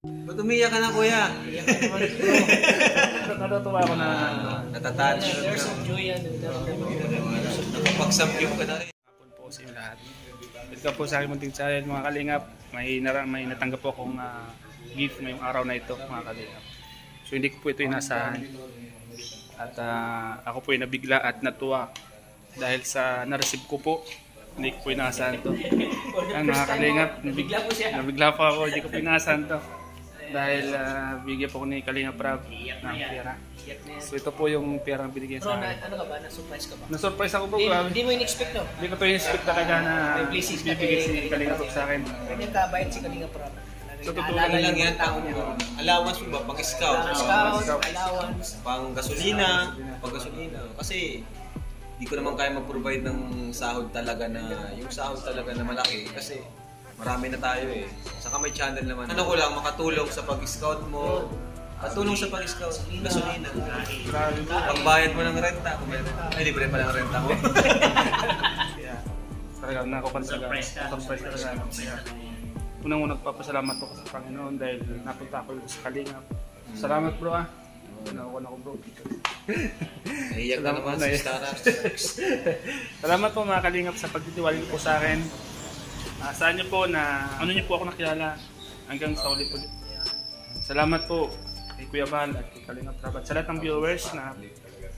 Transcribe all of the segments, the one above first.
Ba't umiyak ka na, kuya? Iyak ka naman bro. Natutuwa ako na Natatouch. there's some joy yan. Nakapagsamgyup ka na rin. Hapon po sa inyo lahat. Ito po sa aking munting channel mga kalingap. May natanggap po akong gift ngayong araw na ito mga kalingap. So hindi ko po ito inasahan. At ako po ay nabigla at natuwa dahil sa na-receive ko po. Hindi ko po inaasahan to. Ang mga kalingap, nabigla po ako, hindi ko po inaasahan to. Dahil bigyan po ko ni Kalingap Rab ng pera. So ito po yung pera na binigyan sa akin. Ano ka ba? Na-surprise ka ba? Na-surprise ako po. Hindi mo in-expect no? Hindi ko to in-expect talaga na bibigyan si Kalingap Rab sa akin. Ganyan kabayad si Kalingap Rab. So totoo Ano lang lang yan, tao niya. Allowance mo ba? Pang-scout. Allowance. Pang-gasolina. Pang-gasolina. Kasi hindi ko naman kaya mag-provide ng sahod talaga na, yung sahod talaga na malaki. Kasi marami na tayo eh. Saka may channel naman. Ano ko lang, makatulong sa pag-scout mo. Patulong sa pag-scout. Gasolina. Pagbayad mo ng renta. Ay, libre pa ng renta mo. Talaga, surprise talaga. Unang-unang papasalamat ako sa Panginoon dahil napunta ako sa Kalingap. Salamat bro ah. Nakuha ko bro. Naiyak na naman si Stara. Salamat po mga Kalingap sa pagtitiwala niyo po sa akin. Saan niyo po na ano niyo po ako nakilala hanggang sa ulit ulit. Salamat po kay Kuya Bal at kay Kalingap Rab at sa lahat ng viewers na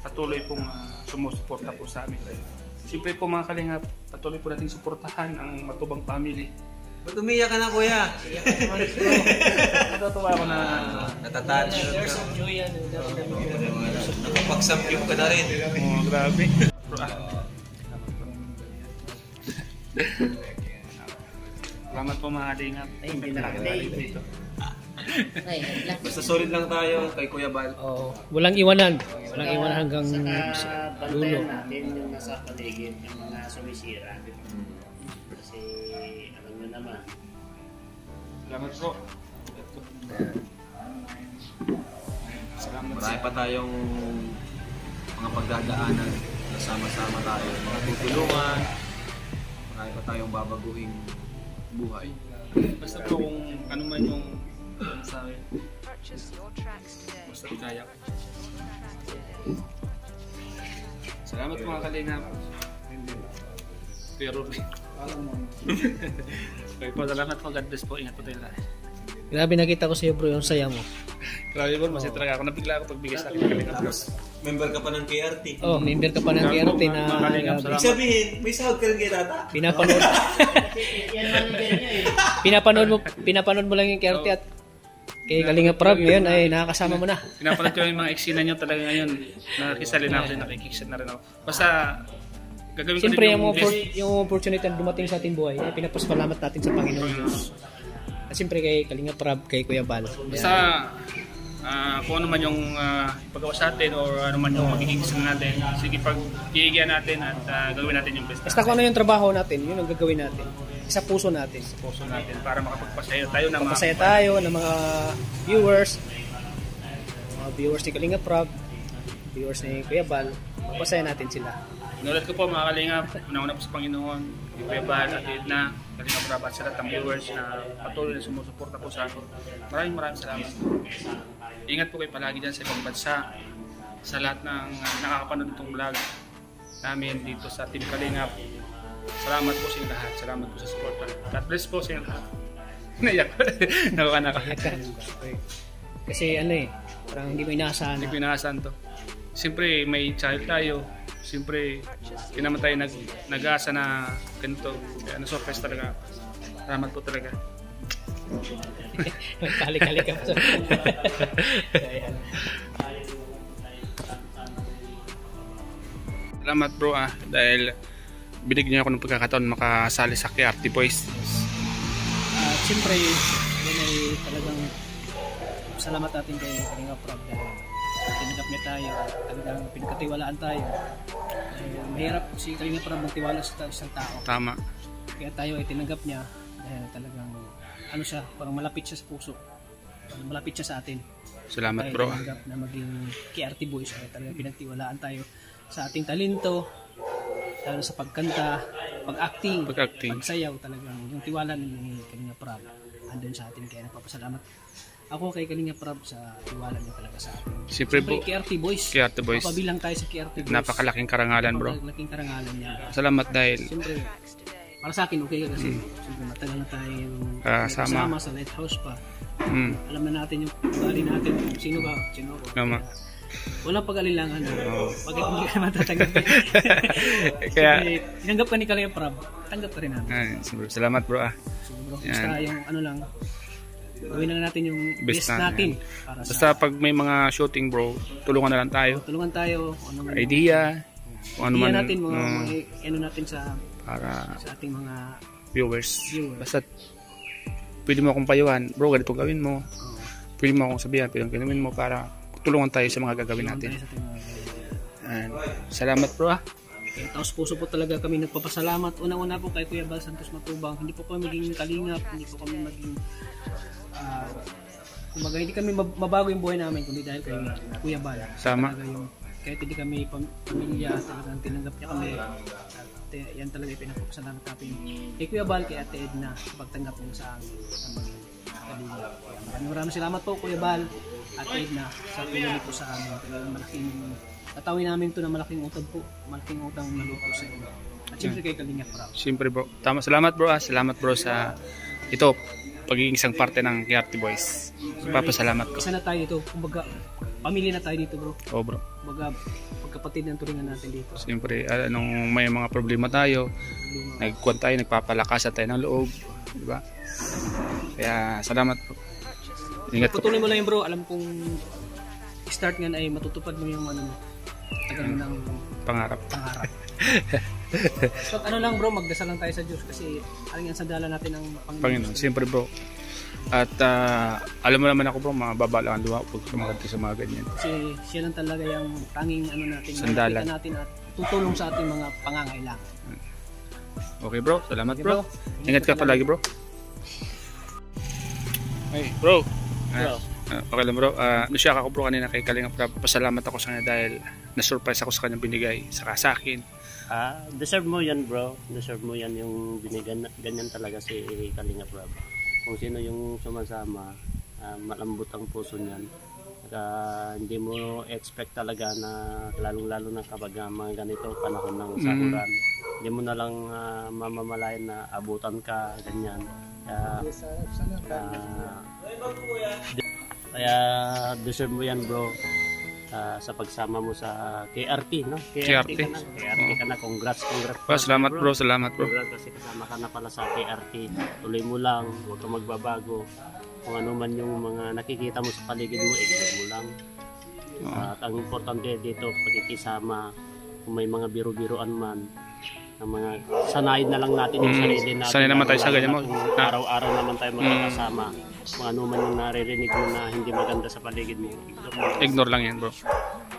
patuloy pong sumusuporta po sa amin. Siyempre po mga Kalingap, patuloy po nating suportahan ang Matubang family. Ba't umiyak ka na, kuya? Iyak ka naman bro. Natutuwa ako na Natatouch. There's some joy yan. Nakapagsamgyup ka na rin. grabe. Salamat po mga Kalingap. Ay, hindi na dito. Ay, Basta solid lang tayo kay Kuya Bal. Oo. Walang iwanan. Walang iwanan hanggang dulo. Bantayan natin yung nasa paligid ng mga sumisira. Kasi alam nyo naman. Salamat po. Salamat Marami pa tayong mga pagdadaanan na sama-sama tayo. Mga tutulungan. Marami pa tayong babaguhing buhay. Basta po kung ano man yung sa akin. Basta kaya ko. Salamat mga Kalingap. Pero okay po, salamat po. God bless po. Ingat po tayo lahat. Grabe nakita ko sa iyo bro yung saya mo. Grabe po, masaya talaga ako. Nabigla ako pagbigay sa akin ng Kalingap. Member ka pa ng KRT. Oh, member ka pa ng KRT na Ibig sabihin, may sahod ka rin kay Tata? pinapanood. Yan manager niya eh. pinapanood mo lang yung KRT at kay Kalingap Rab ngayon ay nakakasama mo na. Pinapanood ko yung mga eksena nyo talaga ngayon. Nakikisali na ako din, nakikiksit na rin ako. Basta gagawin ko Siyempre din yung opportunity na dumating sa ating buhay ay pinapasalamat natin sa Panginoon Diyos. At siyempre kay Kalingap Rab, kay Kuya Bal. Basta kung ano man yung ipagawa sa atin o ano man yung magiging gusto natin, sige pag-iigyan natin at gawin natin yung best. Basta kung ano yung trabaho natin, yun ang gagawin natin. Sa puso natin. Sa puso natin para makapagpasaya tayo ng Masaya tayo ng mga viewers. Mga viewers ni Kalingap Rab, viewers ni Kuya Bal. Mapasaya natin sila. Inulit ko po mga Kalingap, una-una po sa Panginoon, yung Kuya Bal at Edna, Kalingap Rab at sa lahat ng viewers na patuloy na sumusuporta po sa akin. Maraming salamat. Ingat po kayo palagi dyan sa ibang bansa, sa lahat ng nakakapanood itong vlog namin dito sa Team Kalingap. Salamat po sa inyo lahat. Salamat po sa support. God bless po sa inyo lahat. Naiyak ko. Nakuha na ako. Kasi ano eh, parang hindi mo inaasahan. Hindi ko inaasahan to. Siyempre may child tayo. Siyempre hindi naman tayo nag-aasa na ganito. Kaya na-surprise talaga. Salamat po talaga. Kali-kali ka pa. Salamat bro dahil binigyan niyo ako ng pagkakataon makasali sa KRT Boys. Siyempre, yun ay talagang salamat natin kay Kalingap Rab dahil tinanggap niya tayo, talagang pinagkatiwalaan tayo. Mahirap si Kalingap Rab magtiwala sa isang tao. Tama. Kaya tayo ay tinanggap niya dahil talagang ano siya, parang malapit siya sa puso. Malapit siya sa atin. Salamat Kaya bro. tinanggap na maging KRT Boys ay talagang pinagtiwalaan tayo sa ating talento, lalo sa pagkanta, pag-acting, pagsayaw talagang yung tiwala ni Kalingap Rab andun sa atin, kaya nagpapasalamat ako kay Kalinga Prab sa tiwala niya talaga sa atin. Siyempre po, KRT Boys. KRT Boys. Papabilang tayo sa KRT Boys. Napakalaking karangalan bro. Napakalaking karangalan niya. Salamat dahil Siyempre, para sa akin okay kasi siyempre matagal na tayo sama. kasama sa Lighthouse pa. mm, Alam na natin yung ugali natin kung sino ako. tama. Walang pag-alilangan. Bakit hindi ka matatanggapin? Kaya, tinanggap ka ni Kalinga Prab, tanggap ka rin namin. salamat bro ah. So, bro, basta yung ano lang, gawin na natin yung best na- natin. Para Basta pag may mga shooting bro, tulungan na lang tayo. tulungan tayo. Anong Idea, kung ano man natin, mga ano natin sa para ating mga viewers. Viewers. Basta pwede mo akong payuhan, bro, ganito gawin mo. Pwede mo akong sabihan, pwede mo gawin mo para tulungan tayo sa mga gagawin natin. tayo sa ating mga And, salamat bro ah. kaya taos puso po talaga kami nagpapasalamat. Unang-una po kay Kuya Bal Santos Matubang. Hindi po kami maging kalingap, hindi po kami maging kumbaga hindi kami mabago yung buhay namin kundi dahil kay Kuya Bal. Tama. Talaga yung, kahit hindi kami pamilya, talagang tinanggap niya kami. At yan talaga yung pinapapasalamat natin kay Kuya Bal, kay Ate Edna sa pagtanggap mo sa amin ng maging kalingap. Maraming salamat po Kuya Bal at Edna sa tulong po sa amin. Talagang malaking tatawin namin ito na malaking utang po, malaking utang na loob po sa inyo. At siyempre kay Kalinga Prab. Siyempre bro. Tama, salamat bro ah. Salamat bro sa ito, pagiging isang parte ng KRT Boys. Papasalamat ko. Isa na tayo dito, kumbaga pamilya na tayo dito bro. Oh bro. Kumbaga pagkapatid ng turingan natin dito. Siyempre, nung may mga problema tayo, nagkuhan tayo, nagpapalakasan tayo ng loob. Diba? Kaya, salamat bro. Ingat po. Patuloy mo lang yun bro, alam kong start nga ay matutupad mo yung ano mo. Tagal mo ng Pangarap. pangarap. So ano lang bro, magdasal lang tayo sa Diyos kasi aling ang sandala natin ng Panginoon. Siyempre bro. At alam mo naman ako bro, mga babala ang luha pag sumagat sa mga ganyan. Kasi siya lang talaga yung tanging ano natin, Sandalan. malapitan natin at tutulong sa ating mga pangangailangan. Okay bro, salamat Okay, bro. bro. Ingat ka palagi bro. Hey bro. Okay lang bro. Nasyak ako bro kanina kay Kalinga Prab. Pasalamat ako sa kanya dahil na-surprise ako sa kanyang binigay. Saka sa akin. Deserve mo yan bro, deserve mo yan yung binigyan, ganyan talaga si Kalinga Prab. Kung sino yung sumasama, malambot ang puso niyan. Hindi mo expect talaga na lalong-lalo na kapag mga ganito panahon ng sahuran. Hindi mo na lang mamamalayan na abutan ka, ganyan. Kaya deserve mo yan bro. Sa pagsama mo sa KRT, no? KRT. KRT ka na. Congrats. Salamat bro, salamat bro. Congrats kasi kasama ka na pala sa KRT. Tuloy mo lang, huwag kang magbabago. Kung ano man yung mga nakikita mo sa paligid mo, ignore mo lang. At ang importante dito, pagkikisama, kung may mga biro-biroan man, ang mga sanayin na lang natin yung sarili natin. Sanay naman tayo sa ganyan mo. Kung araw-araw naman tayo magkakasama. Kung ano man yung naririnig mo na hindi maganda sa paligid mo, Ignore lang yan bro.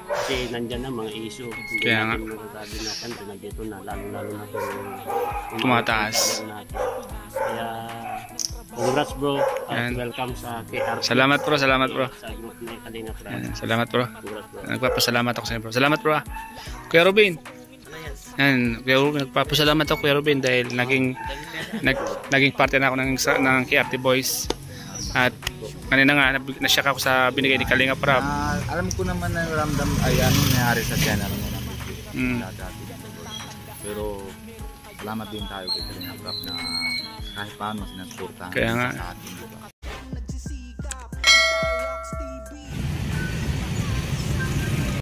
kasi nandyan na mga issue. Hindi Kaya nga. natin masasabi natin na dito na, lalo-lalo na kung Tumataas. natin. Kaya, congrats bro. At Yan. welcome sa KRT. Salamat bro, salamat bro. Sa group ni Kalinga Prab. Salamat bro. Congrats bro. Nagpapasalamat ako sa inyo bro. Salamat bro ah. Kuya Robin. Yan, Kuya Robin, nagpapasalamat ako Kuya Robin dahil naging parte na ako ng KRT Boys. At kanina nga, nasyak ako sa binigay ni Kalinga Prab. Alam ko naman na ramdam ay ano nangyari sa channel mo Mm. dati. Pero salamat din tayo kay Kalinga Prab na kahit paano sinasuportahan Kaya nga. sa atin. Diba?